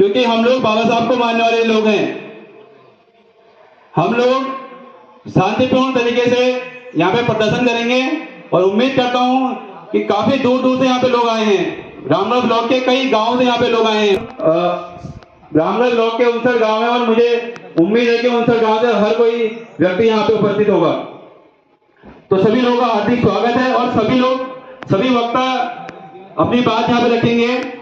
क्योंकि हम लोग बाबा साहब को मानने वाले लोग हैं। हम लोग शांतिपूर्ण तरीके से यहाँ पे प्रदर्शन करेंगे और उम्मीद करता हूँ कि काफी दूर दूर से यहाँ पे लोग आए हैं। रामगढ़ ब्लॉक के कई गांव से यहाँ पे लोग आए हैं। रामगढ़ ब्लॉक के 59 गांव है और मुझे उम्मीद है कि 59 गांव से हर कोई व्यक्ति यहाँ पे उपस्थित होगा। तो सभी लोगों का हार्दिक स्वागत है और सभी वक्ता अपनी बात यहाँ पे रखेंगे।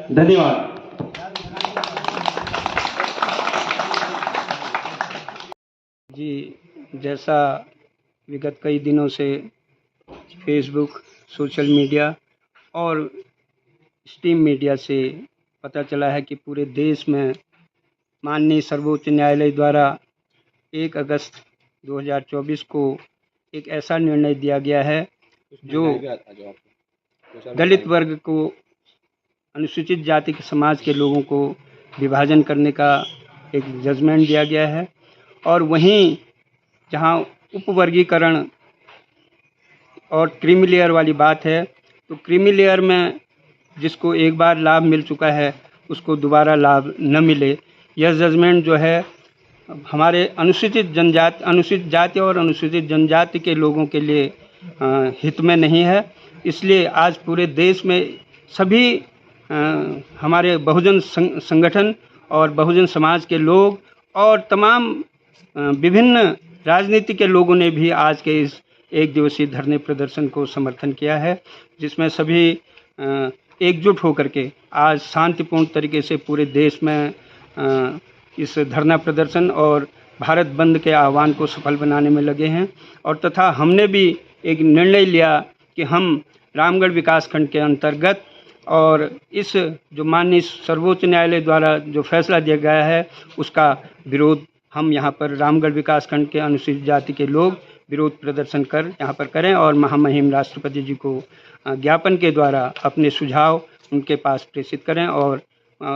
धन्यवाद। जी, जैसा विगत कई दिनों से फेसबुक, सोशल मीडिया और स्ट्रीम मीडिया से पता चला है कि पूरे देश में माननीय सर्वोच्च न्यायालय द्वारा 1 अगस्त 2024 को एक ऐसा निर्णय दिया गया है जो दलित वर्ग को, अनुसूचित जाति के समाज के लोगों को विभाजन करने का एक जजमेंट दिया गया है। और वहीं जहां उपवर्गीकरण और क्रीमी लेयर वाली बात है, तो क्रीमी लेयर में जिसको एक बार लाभ मिल चुका है उसको दोबारा लाभ न मिले, यह जजमेंट जो है हमारे अनुसूचित जाति और अनुसूचित जनजाति के लोगों के लिए हित में नहीं है। इसलिए आज पूरे देश में सभी हमारे बहुजन संगठन और बहुजन समाज के लोग और तमाम विभिन्न राजनीति के लोगों ने भी आज के इस 1 दिवसीय धरने प्रदर्शन को समर्थन किया है, जिसमें सभी एकजुट होकर के आज शांतिपूर्ण तरीके से पूरे देश में इस धरना प्रदर्शन और भारत बंद के आह्वान को सफल बनाने में लगे हैं। और तथा हमने भी एक निर्णय लिया कि हम रामगढ़ विकासखंड के अंतर्गत और इस जो माननीय सर्वोच्च न्यायालय द्वारा जो फैसला दिया गया है उसका विरोध हम यहाँ पर रामगढ़ विकासखंड के अनुसूचित जाति के लोग विरोध प्रदर्शन यहाँ पर करें और महामहिम राष्ट्रपति जी को ज्ञापन के द्वारा अपने सुझाव उनके पास प्रेषित करें और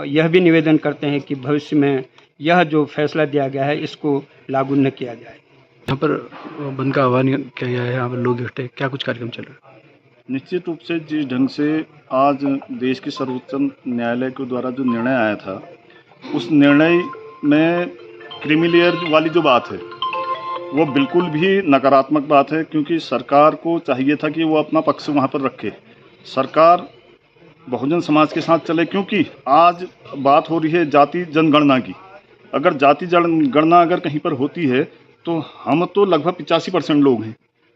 यह भी निवेदन करते हैं कि भविष्य में यह जो फैसला दिया गया है इसको लागू न किया जाए। यहाँ पर बंद का आह्वान किया गया है, यहाँ पर लोग इकट्ठे, क्या कुछ कार्यक्रम चल रहा है? निश्चित रूप से जिस ढंग से आज देश के सर्वोच्च न्यायालय के द्वारा जो निर्णय आया था, उस निर्णय में क्रीमी लेयर वाली जो बात है वो बिल्कुल भी नकारात्मक बात है, क्योंकि सरकार को चाहिए था कि वो अपना पक्ष वहाँ पर रखे। सरकार बहुजन समाज के साथ चले, क्योंकि आज बात हो रही है जाति जनगणना की। अगर जाति जनगणना अगर कहीं पर होती है तो हम तो लगभग 85% लोग हैं,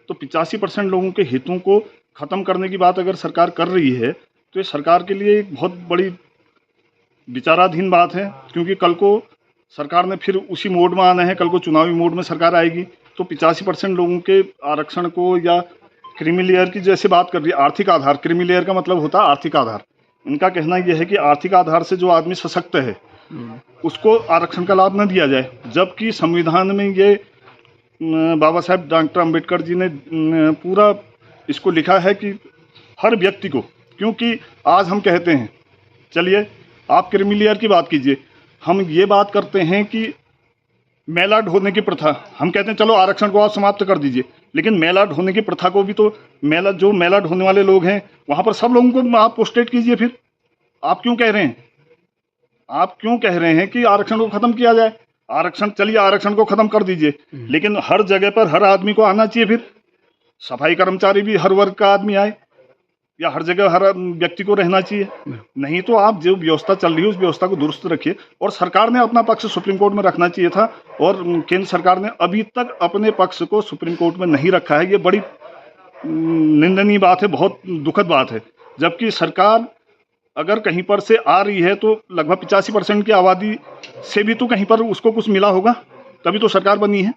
तो 85% लोगों के हितों को ख़त्म करने की बात अगर सरकार कर रही है तो ये सरकार के लिए एक बहुत बड़ी विचाराधीन बात है। क्योंकि कल को सरकार ने फिर उसी मोड में आना है, कल को चुनावी मोड में सरकार आएगी, तो 85% लोगों के आरक्षण को या क्रीमी लेयर की जैसे बात कर रही है, आर्थिक आधार, क्रीमी लेयर का मतलब होता है आर्थिक आधार। इनका कहना यह है कि आर्थिक आधार से जो आदमी सशक्त है उसको आरक्षण का लाभ न दिया जाए, जबकि संविधान में ये बाबा साहेब डॉक्टर अम्बेडकर जी ने पूरा इसको लिखा है कि हर व्यक्ति को, क्योंकि आज हम कहते हैं, चलिए आप क्रीमी लेयर की बात कीजिए, हम ये बात करते हैं कि मेला ढोने की प्रथा, हम कहते हैं चलो आरक्षण को आप समाप्त कर दीजिए, लेकिन मेला ढोने की प्रथा को भी तो मेला ढोने वाले लोग हैं वहाँ पर सब लोगों को आप पोस्टेट कीजिए। फिर आप क्यों कह रहे हैं कि आरक्षण को ख़त्म किया जाए? आरक्षण, चलिए आरक्षण को ख़त्म कर दीजिए, लेकिन हर जगह पर हर आदमी को आना चाहिए। फिर सफाई कर्मचारी भी हर वर्ग का आदमी आए, या हर जगह हर व्यक्ति को रहना चाहिए? नहीं तो आप जो व्यवस्था चल रही है उस व्यवस्था को दुरुस्त रखिए। और सरकार ने अपना पक्ष सुप्रीम कोर्ट में रखना चाहिए था, और केंद्र सरकार ने अभी तक अपने पक्ष को सुप्रीम कोर्ट में नहीं रखा है। ये बड़ी निंदनीय बात है, बहुत दुखद बात है। जबकि सरकार अगर कहीं पर से आ रही है तो लगभग 85% की आबादी से भी तो कहीं पर उसको कुछ मिला होगा, तभी तो सरकार बनी है।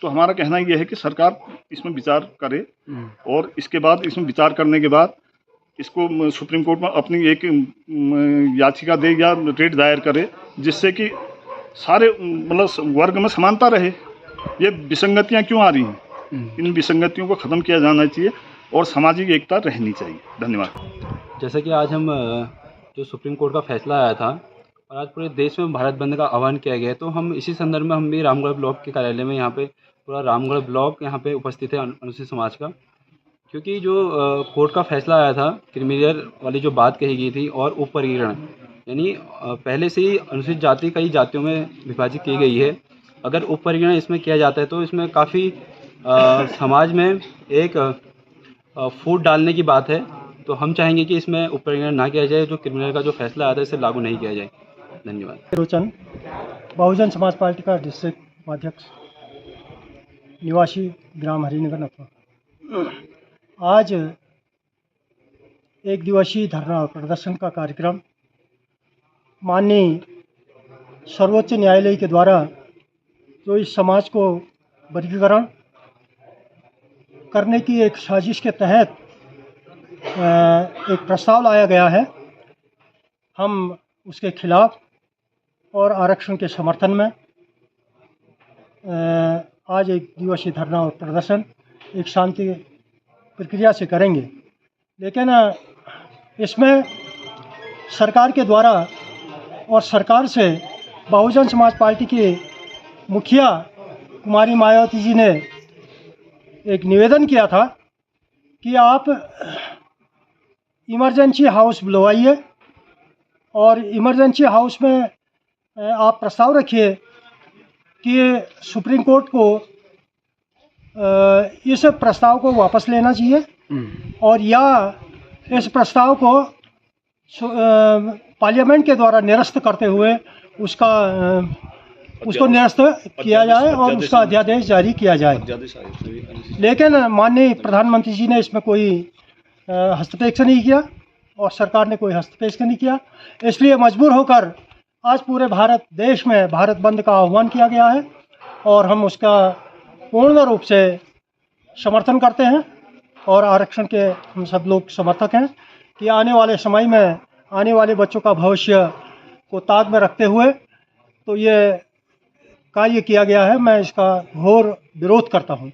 तो हमारा कहना यह है कि सरकार इसमें विचार करे, और इसके बाद इसमें विचार करने के बाद इसको सुप्रीम कोर्ट में अपनी एक याचिका दे या रेट दायर करे, जिससे कि सारे मतलब वर्ग में समानता रहे। ये विसंगतियाँ क्यों आ रही हैं, इन विसंगतियों को ख़त्म किया जाना चाहिए और सामाजिक एकता रहनी चाहिए। धन्यवाद। जैसा कि आज हम जो सुप्रीम कोर्ट का फैसला आया था और आज पूरे देश में भारत बंद का आह्वान किया गया है, तो हम इसी संदर्भ में हम भी रामगढ़ ब्लॉक के कार्यालय में यहाँ पे पूरा रामगढ़ ब्लॉक यहाँ पे उपस्थित है अनुसूचित समाज का। क्योंकि जो कोर्ट का फैसला आया था, क्रीमी लेयर वाली जो बात कही गई थी और उप वर्गीकरण, यानी पहले से ही अनुसूचित जाति कई जातियों में विभाजित की गई है। अगर उप वर्गीकरण इसमें किया जाता है तो इसमें काफ़ी समाज में एक फूट डालने की बात है। तो हम चाहेंगे कि इसमें उप वर्गीकरण ना किया जाए, जो क्रिमिनल का जो फैसला आया था इसे लागू नहीं किया जाए। धन्यवाद। रोचन, बहुजन समाज पार्टी का डिस्ट्रिक्ट उपाध्यक्ष, निवासी ग्राम हरिनगर नथवा। आज एक दिवसीय धरना और प्रदर्शन का कार्यक्रम माननीय सर्वोच्च न्यायालय के द्वारा जो इस समाज को वर्गीकरण करने की एक साजिश के तहत एक प्रस्ताव लाया गया है, हम उसके खिलाफ और आरक्षण के समर्थन में आज एक दिवसीय धरना और प्रदर्शन एक शांति प्रक्रिया से करेंगे। लेकिन इसमें सरकार के द्वारा और सरकार से बहुजन समाज पार्टी के मुखिया कुमारी मायावती जी ने एक निवेदन किया था कि आप इमरजेंसी हाउस बुलवाइए और इमरजेंसी हाउस में आप प्रस्ताव रखिए कि सुप्रीम कोर्ट को इस प्रस्ताव को वापस लेना चाहिए और या इस प्रस्ताव को पार्लियामेंट के द्वारा निरस्त करते हुए उसको निरस्त किया जाए और उसका अध्यादेश जारी किया जाए। लेकिन माननीय प्रधानमंत्री जी ने इसमें कोई हस्तक्षेप नहीं किया और सरकार ने कोई हस्तक्षेप नहीं किया। इसलिए मजबूर होकर आज पूरे भारत देश में भारत बंद का आह्वान किया गया है और हम उसका पूर्ण रूप से समर्थन करते हैं और आरक्षण के हम सब लोग समर्थक हैं कि आने वाले समय में आने वाले बच्चों का भविष्य को ताक में रखते हुए तो ये कार्य किया गया है। मैं इसका घोर विरोध करता हूँ।